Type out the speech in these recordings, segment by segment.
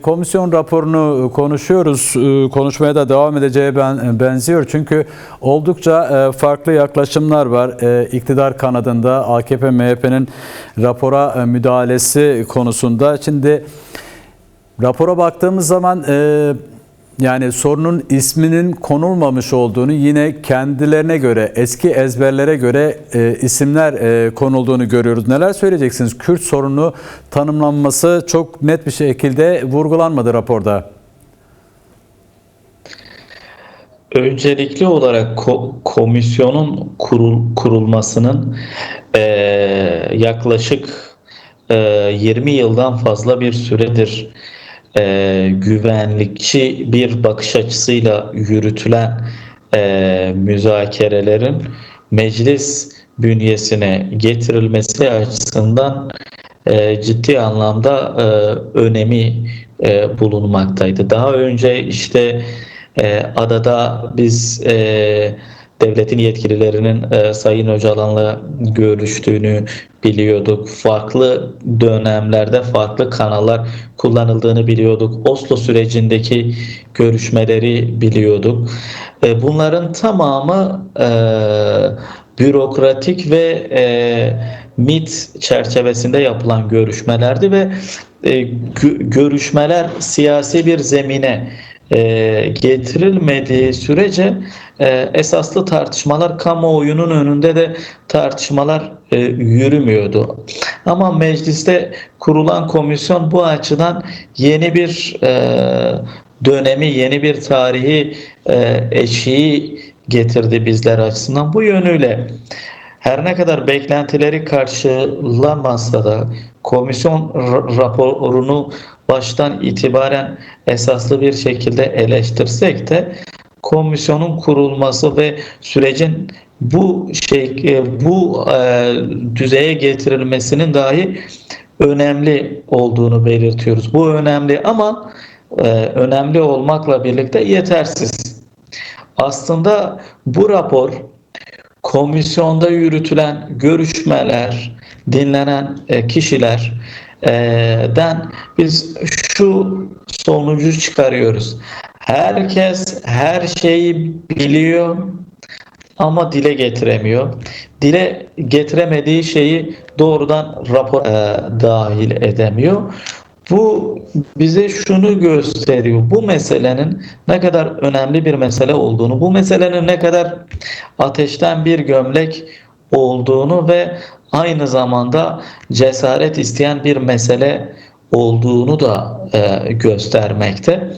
Komisyon raporunu konuşuyoruz. Konuşmaya da devam edeceğe benziyor. Çünkü oldukça farklı yaklaşımlar var. İktidar kanadında AKP, MHP'nin rapora müdahalesi konusunda. Şimdi rapora baktığımız zaman yani sorunun isminin konulmamış olduğunu, yine kendilerine göre, eski ezberlere göre isimler konulduğunu görüyoruz. Neler söyleyeceksiniz? Kürt sorunu tanımlanması çok net bir şekilde vurgulanmadı raporda. Öncelikli olarak komisyonun kurulmasının yaklaşık 20 yıldan fazla bir süredir güvenlikçi bir bakış açısıyla yürütülen müzakerelerin meclis bünyesine getirilmesi açısından ciddi anlamda önemi bulunmaktaydı. Daha önce işte adada biz devletin yetkililerinin Sayın Öcalan'la görüştüğünü biliyorduk. Farklı dönemlerde farklı kanallar kullanıldığını biliyorduk. Oslo sürecindeki görüşmeleri biliyorduk. Bunların tamamı bürokratik ve MİT çerçevesinde yapılan görüşmelerdi ve görüşmeler siyasi bir zemine getirilmediği sürece esaslı tartışmalar, kamuoyunun önünde de tartışmalar yürümüyordu. Ama mecliste kurulan komisyon bu açıdan yeni bir dönemi, yeni bir tarihi eşiği getirdi bizler açısından. Bu yönüyle her ne kadar beklentileri karşılamasa da komisyon raporunu baştan itibaren esaslı bir şekilde eleştirsek de komisyonun kurulması ve sürecin bu düzeye getirilmesinin dahi önemli olduğunu belirtiyoruz. Bu önemli ama önemli olmakla birlikte yetersiz. Aslında bu rapor komisyonda yürütülen görüşmeler, dinlenen kişilerden biz şu sonucu çıkarıyoruz. Herkes her şeyi biliyor ama dile getiremiyor. Dile getiremediği şeyi doğrudan rapor dahil edemiyor. Bu bize şunu gösteriyor. Bu meselenin ne kadar önemli bir mesele olduğunu, bu meselenin ne kadar ateşten bir gömlek olduğunu ve aynı zamanda cesaret isteyen bir mesele olduğunu da göstermekte.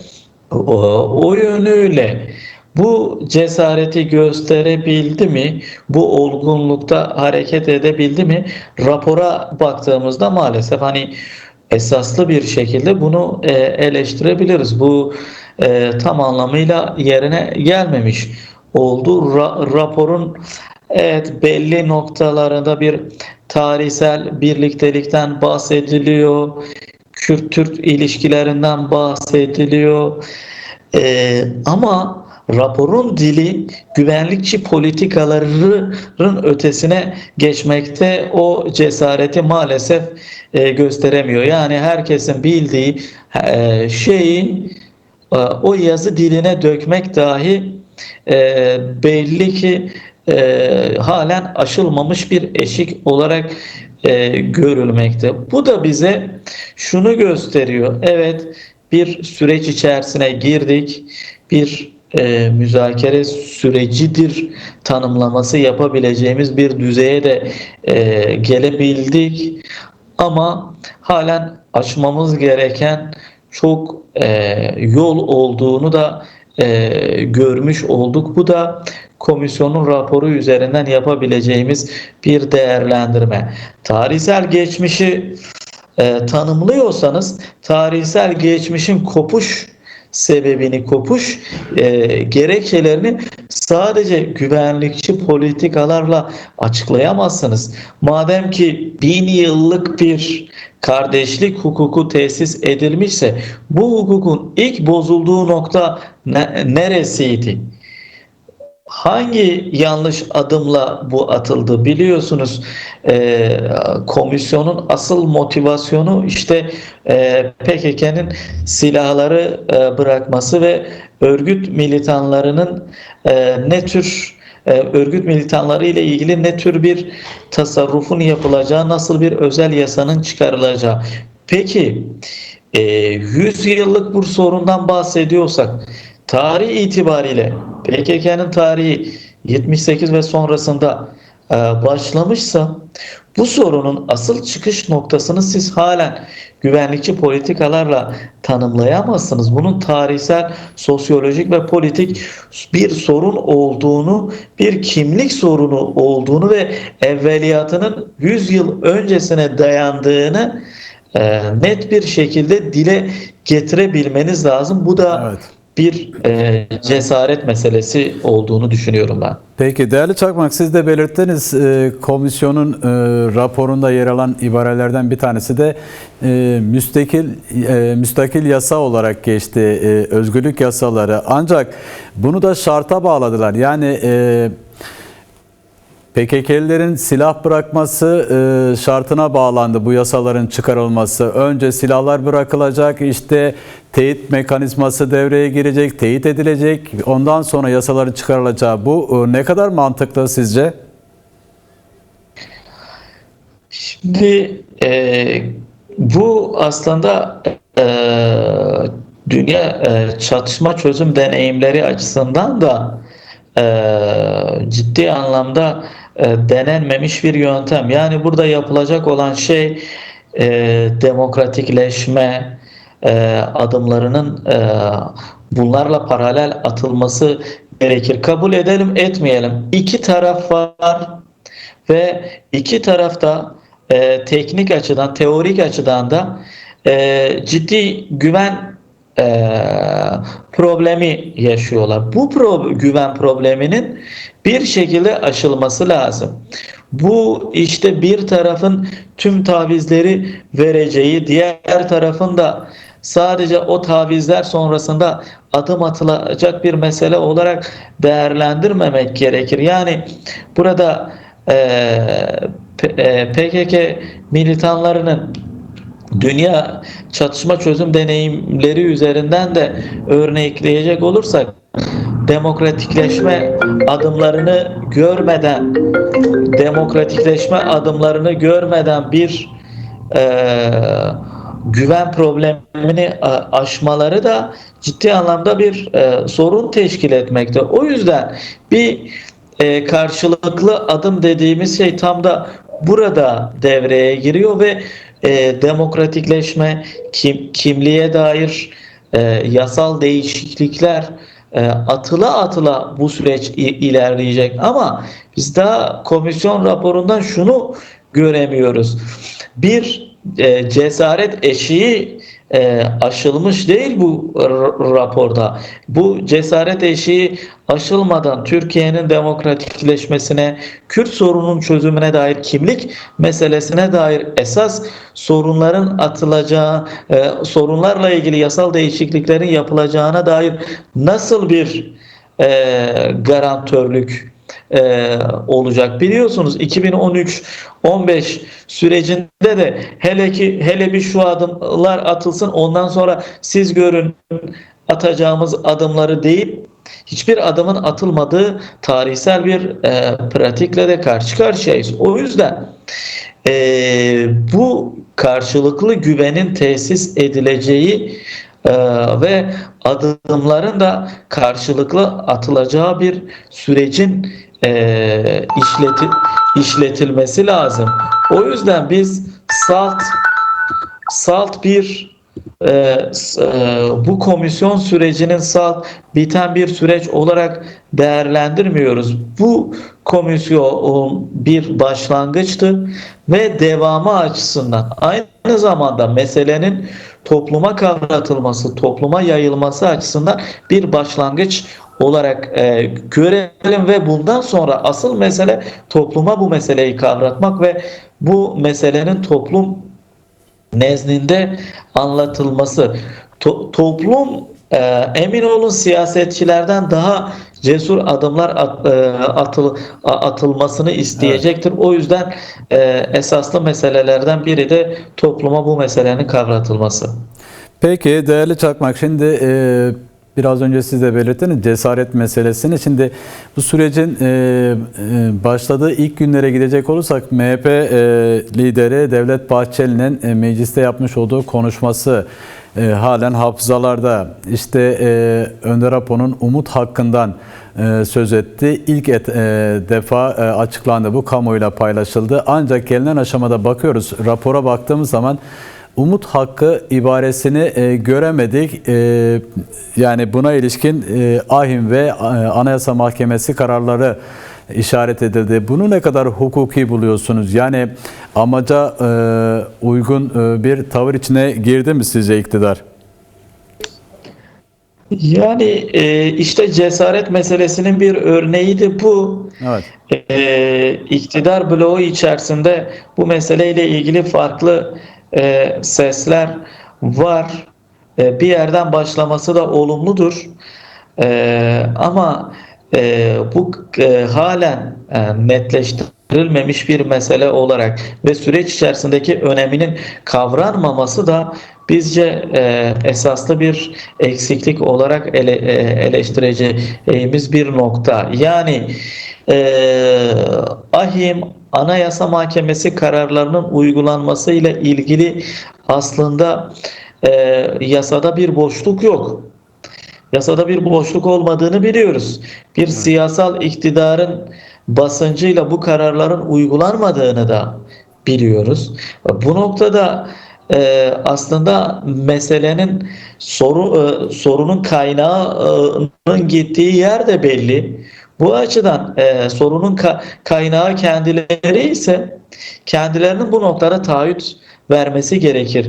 O yönüyle bu cesareti gösterebildi mi? Bu olgunlukta hareket edebildi mi? Rapora baktığımızda maalesef esaslı bir şekilde bunu eleştirebiliriz. Bu tam anlamıyla yerine gelmemiş oldu. Raporun belli noktalarında bir tarihsel birliktelikten bahsediliyor. Kürt-Türk ilişkilerinden bahsediliyor. Ama raporun dili güvenlikçi politikaların ötesine geçmekte o cesareti maalesef gösteremiyor. Yani herkesin bildiği şeyi o yazı diline dökmek dahi belli ki halen aşılmamış bir eşik olarak görülmekte. Bu da bize şunu gösteriyor. Evet, bir süreç içerisine girdik. Bir müzakere sürecidir tanımlaması yapabileceğimiz bir düzeye de gelebildik. Ama halen aşmamız gereken çok yol olduğunu da görmüş olduk. Bu da komisyonun raporu üzerinden yapabileceğimiz bir değerlendirme. Tarihsel geçmişi tanımlıyorsanız tarihsel geçmişin kopuş sebebini, gerekçelerini sadece güvenlikçi politikalarla açıklayamazsınız. Madem ki 1000 yıllık bir kardeşlik hukuku tesis edilmişse bu hukukun ilk bozulduğu nokta neresiydi? hangi yanlış adımla bu atıldı? Biliyorsunuz komisyonun asıl motivasyonu işte PKK'nın silahları bırakması ve örgüt militanlarının ne tür örgüt militanları ile ilgili ne tür bir tasarrufun yapılacağı, nasıl bir özel yasanın çıkarılacağı. Peki 100 yıllık bu sorundan bahsediyorsak tarih itibariyle PKK'nın tarihi 78 ve sonrasında başlamışsa bu sorunun asıl çıkış noktasını siz halen güvenlikçi politikalarla tanımlayamazsınız. Bunun tarihsel, sosyolojik ve politik bir sorun olduğunu, bir kimlik sorunu olduğunu ve evveliyatının 100 yıl öncesine dayandığını net bir şekilde dile getirebilmeniz lazım. Bu da Evet. bir cesaret meselesi olduğunu düşünüyorum ben. Peki değerli Çakmak, siz de belirttiniz, komisyonun raporunda yer alan ibarelerden bir tanesi de müstakil yasa olarak geçti, özgürlük yasaları. Ancak bunu da şarta bağladılar. Yani PKK'lilerin silah bırakması şartına bağlandı bu yasaların çıkarılması. Önce silahlar bırakılacak, işte teyit mekanizması devreye girecek, teyit edilecek. Ondan sonra yasaların çıkarılacağı. Bu ne kadar mantıklı sizce? Şimdi bu aslında dünya çatışma çözüm deneyimleri açısından da ciddi anlamda denenmemiş bir yöntem. Yani burada yapılacak olan şey demokratikleşme adımlarının bunlarla paralel atılması gerekir. Kabul edelim etmeyelim. İki taraf var ve iki tarafta teknik açıdan, teorik açıdan da ciddi güven problemi yaşıyorlar. Bu güven probleminin bir şekilde aşılması lazım. Bu işte bir tarafın tüm tavizleri vereceği, diğer tarafın da sadece o tavizler sonrasında adım atılacak bir mesele olarak değerlendirmemek gerekir. Yani burada PKK militanlarının dünya çatışma çözüm deneyimleri üzerinden de örnekleyecek olursak demokratikleşme adımlarını görmeden bir güven problemini aşmaları da ciddi anlamda bir sorun teşkil etmekte. O yüzden bir karşılıklı adım dediğimiz şey tam da burada devreye giriyor ve demokratikleşme, kimliğe dair yasal değişiklikler atıla atıla bu süreç ilerleyecek. Ama biz daha komisyon raporundan şunu göremiyoruz. Bir cesaret eşiği aşılmış değil bu raporda. Bu cesaret eşiği aşılmadan Türkiye'nin demokratikleşmesine, Kürt sorunun çözümüne dair, kimlik meselesine dair esas sorunların atılacağı, sorunlarla ilgili yasal değişikliklerin yapılacağına dair nasıl bir garantörlük olacak. Biliyorsunuz 2013-15 sürecinde de hele bir şu adımlar atılsın, ondan sonra siz görün atacağımız adımları deyip hiçbir adımın atılmadığı tarihsel bir pratikle de karşı karşıyayız. O yüzden bu karşılıklı güvenin tesis edileceği ve adımların da karşılıklı atılacağı bir sürecin işletilmesi lazım. O yüzden biz salt bir bu komisyon sürecinin salt biten bir süreç olarak değerlendirmiyoruz. Bu komisyon bir başlangıçtı ve devamı açısından aynı zamanda meselenin topluma kavratılması, topluma yayılması açısından bir başlangıç olarak görelim ve bundan sonra asıl mesele topluma bu meseleyi kavratmak ve bu meselenin toplum nezdinde anlatılması. Toplum emin olun siyasetçilerden daha cesur adımlar atılmasını isteyecektir. O yüzden esaslı meselelerden biri de topluma bu meselenin kavratılması. Peki değerli Çakmak, şimdi biraz önce siz de belirttiniz cesaret meselesini. Şimdi bu sürecin başladığı ilk günlere gidecek olursak MHP lideri Devlet Bahçeli'nin mecliste yapmış olduğu konuşması halen hafızalarda. İşte Önder Apo'nun umut hakkından söz etti. İlk defa açıklandı. Bu kamuoyuyla paylaşıldı. Ancak gelinen aşamada bakıyoruz. Rapora baktığımız zaman umut hakkı ibaresini göremedik. Yani buna ilişkin AİHM ve Anayasa Mahkemesi kararları işaret edildi. Bunu ne kadar hukuki buluyorsunuz? Yani amaca uygun bir tavır içine girdi mi sizce iktidar? Yani işte cesaret meselesinin bir örneği de bu. Evet. İktidar bloğu içerisinde bu meseleyle ilgili farklı sesler var. Bir yerden başlaması da olumludur. Ama bu halen netleştirilmemiş bir mesele olarak ve süreç içerisindeki öneminin kavranmaması da bizce esaslı bir eksiklik olarak eleştireceğimiz bir nokta. Yani AİHM, Anayasa Mahkemesi kararlarının uygulanmasıyla ilgili aslında yasada bir boşluk yok. Yasada bir boşluk olmadığını biliyoruz. Bir siyasal iktidarın basıncıyla bu kararların uygulanmadığını da biliyoruz. Bu noktada aslında meselenin sorunun kaynağının gittiği yer de belli. Bu açıdan sorunun kaynağı kendileri ise kendilerinin bu noktada taahhüt vermesi gerekir.